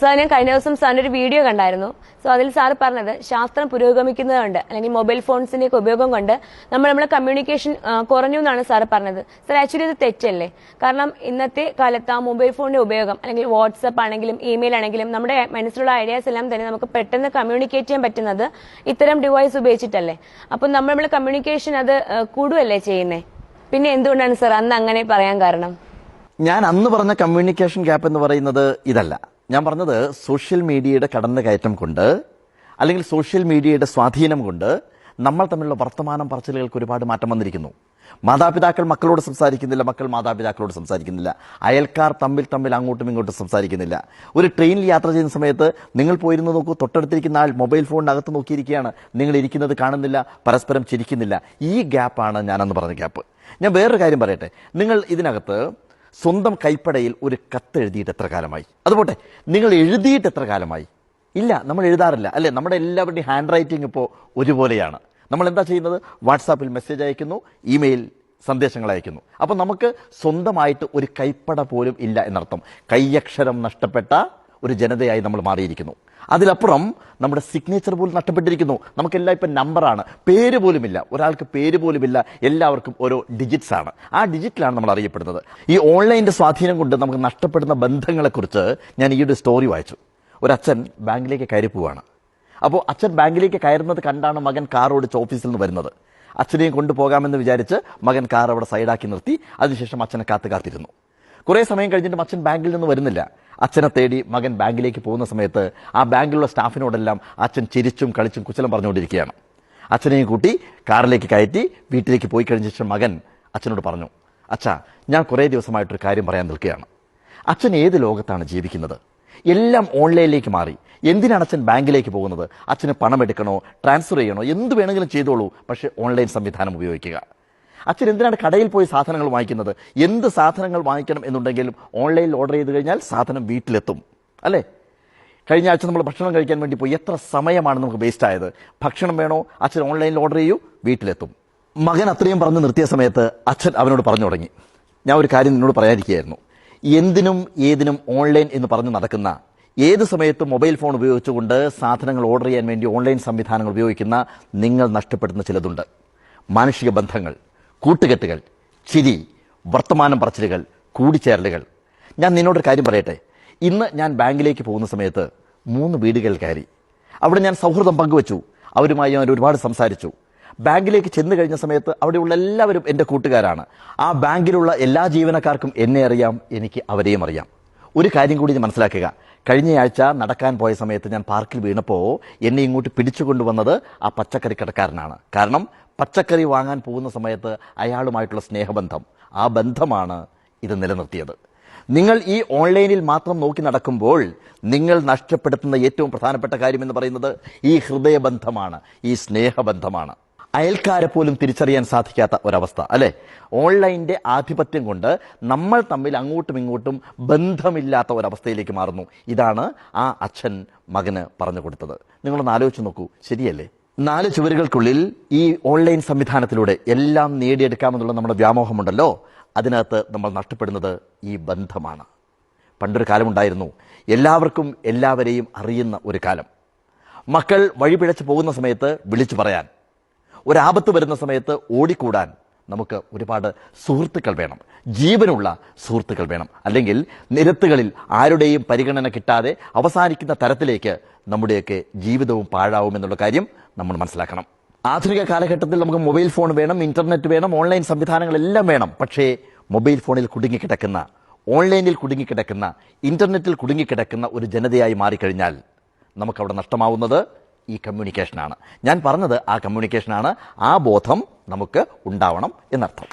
Sir ഞാൻ കഴിഞ്ഞ ദിവസം സാറിൻ്റെ ഒരു വീഡിയോ കണ്ടായിരുന്നു. സോ അതിൽ സാർ പറഞ്ഞത് ശാസ്ത്രം പുരോഗമിക്കുന്നതുകൊണ്ട് അല്ലെങ്കിൽ മൊബൈൽ ഫോൺസിന്റെ ഒക്കെ ഉപയോഗം കൊണ്ട് നമ്മളെ കമ്മ്യൂണിക്കേഷൻ കുറഞ്ഞു എന്നാണ് സാർ പറഞ്ഞത്. സാർ ആക്ച്വലി ഇത് തെറ്റല്ലേ? കാരണം ഇന്നത്തെ കാലത്ത് ആ മൊബൈൽ ഫോണിന്റെ ഉപയോഗം അല്ലെങ്കിൽ വാട്സ്ആപ്പ് ആണെങ്കിലും ഇമെയിൽ ആണെങ്കിലും നമ്മുടെ മനസ്സിലുള്ള ഐഡിയാസ് എല്ലാം തന്നെ നമുക്ക് പെട്ടെന്ന് കമ്മ്യൂണിക്കേറ്റ് ചെയ്യാൻ പറ്റുന്നത് ഇത്തരം ഡിവൈസ് ഉപയോഗിച്ചിട്ടല്ലേ? അപ്പം നമ്മൾ കമ്മ്യൂണിക്കേഷൻ അത് കൂടുകയല്ലേ ചെയ്യുന്നേ? പിന്നെ എന്തുകൊണ്ടാണ് സാർ അന്ന് അങ്ങനെ പറയാൻ കാരണം? ഞാൻ അന്ന് പറഞ്ഞ കമ്മ്യൂണിക്കേഷൻ ഗ്യാപ്പ് എന്ന് പറയുന്നത് ഇതല്ല. ഞാൻ പറഞ്ഞത് സോഷ്യൽ മീഡിയയുടെ കടന്നുകയറ്റം കൊണ്ട് അല്ലെങ്കിൽ സോഷ്യൽ മീഡിയയുടെ സ്വാധീനം കൊണ്ട് നമ്മൾ തമ്മിലുള്ള വർത്തമാനം പറച്ചിലുകൾക്ക് ഒരുപാട് മാറ്റം വന്നിരിക്കുന്നു. മാതാപിതാക്കൾ മക്കളോട് സംസാരിക്കുന്നില്ല, മക്കൾ മാതാപിതാക്കളോട് സംസാരിക്കുന്നില്ല, അയൽക്കാർ തമ്മിൽ അങ്ങോട്ടും ഇങ്ങോട്ടും സംസാരിക്കുന്നില്ല. ഒരു ട്രെയിനിൽ യാത്ര ചെയ്യുന്ന സമയത്ത് നിങ്ങൾ പോയിരുന്നു നോക്കൂ, തൊട്ടടുത്തിരിക്കുന്ന ആൾ മൊബൈൽ ഫോണിനകത്ത് നോക്കിയിരിക്കുകയാണ്, നിങ്ങൾ ഇരിക്കുന്നത് കാണുന്നില്ല, പരസ്പരം ചിരിക്കുന്നില്ല. ഈ ഗ്യാപ്പാണ് ഞാനന്ന് പറഞ്ഞ ഗ്യാപ്പ്. ഞാൻ വേറൊരു കാര്യം പറയട്ടെ. നിങ്ങൾ ഇതിനകത്ത് സ്വന്തം കൈപ്പടയിൽ ഒരു കത്ത് എഴുതിയിട്ട് എത്ര കാലമായി? അതുപോട്ടെ, നിങ്ങൾ എഴുതിയിട്ട് എത്ര കാലമായി? ഇല്ല, നമ്മൾ എഴുതാറില്ല അല്ലേ? നമ്മുടെ എല്ലാവരുടെയും ഹാൻഡ് റൈറ്റിംഗ് ഇപ്പോൾ ഒരുപോലെയാണ്. നമ്മൾ എന്താ ചെയ്യുന്നത്? വാട്സാപ്പിൽ മെസ്സേജ് അയക്കുന്നു, ഇമെയിൽ സന്ദേശങ്ങൾ അയക്കുന്നു. അപ്പോൾ നമുക്ക് സ്വന്തമായിട്ട് ഒരു കൈപ്പട പോലും ഇല്ല എന്നർത്ഥം. കൈയക്ഷരം നഷ്ടപ്പെട്ട ഒരു ജനതയായി നമ്മൾ മാറിയിരിക്കുന്നു. അതിലപ്പുറം നമ്മുടെ സിഗ്നേച്ചർ പോലും നഷ്ടപ്പെട്ടിരിക്കുന്നു. നമുക്കെല്ലാം ഇപ്പം നമ്പറാണ്, പേര് പോലുമില്ല. ഒരാൾക്ക് പേര് പോലുമില്ല, എല്ലാവർക്കും ഓരോ ഡിജിറ്റ്സ് ആണ്. ആ ഡിജിറ്റിലാണ് നമ്മൾ അറിയപ്പെടുന്നത്. ഈ ഓൺലൈൻ്റെ സ്വാധീനം കൊണ്ട് നമുക്ക് നഷ്ടപ്പെടുന്ന ബന്ധങ്ങളെക്കുറിച്ച് ഞാൻ ഈ ഒരു സ്റ്റോറി വായിച്ചു. ഒരച്ഛൻ ബാങ്കിലേക്ക് കയറി പോവാണ്. അപ്പോൾ അച്ഛൻ ബാങ്കിലേക്ക് കയറുന്നത് കണ്ടാണ് മകൻ കാർ ഓടിച്ച് ഓഫീസിൽ നിന്ന് വരുന്നത്. അച്ഛനെയും കൊണ്ടുപോകാമെന്ന് വിചാരിച്ച് മകൻ കാർ അവിടെ സൈഡാക്കി നിർത്തി. അതിനുശേഷം അച്ഛനെ കാത്തിരുന്നു. കുറേ സമയം കഴിഞ്ഞിട്ടും അച്ഛൻ ബാങ്കിൽ നിന്ന് വരുന്നില്ല. അച്ഛനെ തേടി മകൻ ബാങ്കിലേക്ക് പോകുന്ന സമയത്ത് ആ ബാങ്കിലുള്ള സ്റ്റാഫിനോടെല്ലാം അച്ഛൻ ചിരിച്ചും കളിച്ചും കുശലം പറഞ്ഞുകൊണ്ടിരിക്കുകയാണ്. അച്ഛനെയും കൂട്ടി കാറിലേക്ക് കയറ്റി വീട്ടിലേക്ക് പോയി കഴിഞ്ഞ ശേഷം മകൻ അച്ഛനോട് പറഞ്ഞു, അച്ഛാ, ഞാൻ കുറേ ദിവസമായിട്ടൊരു കാര്യം പറയാൻ നിൽക്കുകയാണ്. അച്ഛൻ ഏത് ലോകത്താണ് ജീവിക്കുന്നത്? എല്ലാം ഓൺലൈനിലേക്ക് മാറി. എന്തിനാണ് അച്ഛൻ ബാങ്കിലേക്ക് പോകുന്നത്? അച്ഛന് പണം എടുക്കണോ, ട്രാൻസ്ഫർ ചെയ്യണോ, എന്ത് വേണമെങ്കിലും ചെയ്തോളൂ, പക്ഷേ ഓൺലൈൻ സംവിധാനം ഉപയോഗിക്കുക. അച്ഛൻ എന്തിനാണ് കടയിൽ പോയി സാധനങ്ങൾ വാങ്ങിക്കുന്നത്? എന്ത് സാധനങ്ങൾ വാങ്ങിക്കണം എന്നുണ്ടെങ്കിലും ഓൺലൈനിൽ ഓർഡർ ചെയ്ത് കഴിഞ്ഞാൽ സാധനം വീട്ടിലെത്തും അല്ലേ? കഴിഞ്ഞ ആഴ്ച നമ്മൾ ഭക്ഷണം കഴിക്കാൻ വേണ്ടി പോയി, എത്ര സമയമാണ് നമുക്ക് വേസ്റ്റ് ആയത്? ഭക്ഷണം വേണോ, അച്ഛൻ ഓൺലൈനിൽ ഓർഡർ ചെയ്യൂ, വീട്ടിലെത്തും. മകൻ അത്രയും പറഞ്ഞ് നിർത്തിയ സമയത്ത് അച്ഛൻ അവനോട് പറഞ്ഞു തുടങ്ങി, ഞാൻ ഒരു കാര്യം നിന്നോട് പറയാതിരിക്കുകയായിരുന്നു. എന്തിനും ഏതിനും ഓൺലൈൻ എന്ന് പറഞ്ഞു നടക്കുന്ന, ഏത് സമയത്തും മൊബൈൽ ഫോൺ ഉപയോഗിച്ചുകൊണ്ട് സാധനങ്ങൾ ഓർഡർ ചെയ്യാൻ വേണ്ടി ഓൺലൈൻ സംവിധാനങ്ങൾ ഉപയോഗിക്കുന്ന നിങ്ങൾ നഷ്ടപ്പെടുന്ന ചിലതുണ്ട്. മാനുഷിക ബന്ധങ്ങൾ, കൂട്ടുകെട്ടുകൾ, ചിരി, വർത്തമാനം പറച്ചിലുകൾ, കൂടിച്ചേരലുകൾ. ഞാൻ നിന്നോടൊരു കാര്യം പറയട്ടെ. ഇന്ന് ഞാൻ ബാങ്കിലേക്ക് പോകുന്ന സമയത്ത് 3 വീടുകൾ കയറി. അവിടെ ഞാൻ സൗഹൃദം പങ്കുവച്ചു. അവരുമായി ഞാൻ ഒരുപാട് സംസാരിച്ചു. ബാങ്കിലേക്ക് ചെന്ന് കഴിഞ്ഞ സമയത്ത് അവിടെയുള്ള എല്ലാവരും എൻ്റെ കൂട്ടുകാരാണ്. ആ ബാങ്കിലുള്ള എല്ലാ ജീവനക്കാർക്കും എന്നെ അറിയാം, എനിക്ക് അവരെയും അറിയാം. ഒരു കാര്യം കൂടി ഞാൻ മനസ്സിലാക്കുക. കഴിഞ്ഞയാഴ്ച നടക്കാൻ പോയ സമയത്ത് ഞാൻ പാർക്കിൽ വീണപ്പോൾ എന്നെ ഇങ്ങോട്ട് പിടിച്ചുകൊണ്ടുവന്നത് ആ പച്ചക്കറി കടക്കാരനാണ്. കാരണം പച്ചക്കറി വാങ്ങാൻ പോകുന്ന സമയത്ത് അയാളുമായിട്ടുള്ള സ്നേഹബന്ധം, ആ ബന്ധമാണ് ഇത് നിലനിർത്തിയത്. നിങ്ങൾ ഈ ഓൺലൈനിൽ മാത്രം നോക്കി നടക്കുമ്പോൾ നിങ്ങൾ നഷ്ടപ്പെടുത്തുന്ന ഏറ്റവും പ്രധാനപ്പെട്ട കാര്യം എന്ന് പറയുന്നത് ഈ ഹൃദയബന്ധമാണ്, ഈ സ്നേഹബന്ധമാണ്. അയൽക്കാരെ പോലും തിരിച്ചറിയാൻ സാധിക്കാത്ത ഒരവസ്ഥ അല്ലേ? ഓൺലൈൻ്റെ ആധിപത്യം കൊണ്ട് നമ്മൾ തമ്മിൽ അങ്ങോട്ടും ഇങ്ങോട്ടും ബന്ധമില്ലാത്ത ഒരവസ്ഥയിലേക്ക് മാറുന്നു. ഇതാണ് ആ അച്ഛൻ മകന് പറഞ്ഞു കൊടുത്തത്. നിങ്ങളൊന്ന് ആലോചിച്ച് നോക്കൂ, ശരിയല്ലേ? 4 ചുവരുകൾക്കുള്ളിൽ ഈ ഓൺലൈൻ സംവിധാനത്തിലൂടെ എല്ലാം നേടിയെടുക്കാമെന്നുള്ള നമ്മുടെ വ്യാമോഹമുണ്ടല്ലോ, അതിനകത്ത് നമ്മൾ നഷ്ടപ്പെടുന്നത് ഈ ബന്ധമാണ്. പണ്ടൊരു കാലമുണ്ടായിരുന്നു, എല്ലാവർക്കും എല്ലാവരെയും അറിയുന്ന ഒരു കാലം. മക്കൾ വഴിപിഴച്ച് പോകുന്ന സമയത്ത് വിളിച്ചു പറയാൻ, ഒരാപത്ത് വരുന്ന സമയത്ത് ഓടിക്കൂടാൻ നമുക്ക് ഒരുപാട് സുഹൃത്തുക്കൾ വേണം, ജീവനുള്ള സുഹൃത്തുക്കൾ വേണം. അല്ലെങ്കിൽ നിരത്തുകളിൽ ആരുടെയും പരിഗണന കിട്ടാതെ അവസാനിക്കുന്ന തരത്തിലേക്ക് നമ്മുടെയൊക്കെ ജീവിതവും പാഴാവും എന്നുള്ള കാര്യം നമ്മൾ മനസ്സിലാക്കണം. ആധുനിക കാലഘട്ടത്തിൽ നമുക്ക് മൊബൈൽ ഫോൺ വേണം, ഇന്റർനെറ്റ് വേണം, ഓൺലൈൻ സംവിധാനങ്ങളെല്ലാം വേണം. പക്ഷേ മൊബൈൽ ഫോണിൽ കുടുങ്ങിക്കിടക്കുന്ന, ഓൺലൈനിൽ കുടുങ്ങിക്കിടക്കുന്ന, ഇന്റർനെറ്റിൽ കുടുങ്ങിക്കിടക്കുന്ന ഒരു ജനതയായി മാറിക്കഴിഞ്ഞാൽ നമുക്കവിടെ നഷ്ടമാവുന്നത് ഈ കമ്മ്യൂണിക്കേഷനാണ്. ഞാൻ പറഞ്ഞത് ആ കമ്മ്യൂണിക്കേഷനാണ്. ആ ബോധം നമുക്ക് ഉണ്ടാവണം എന്നർത്ഥം.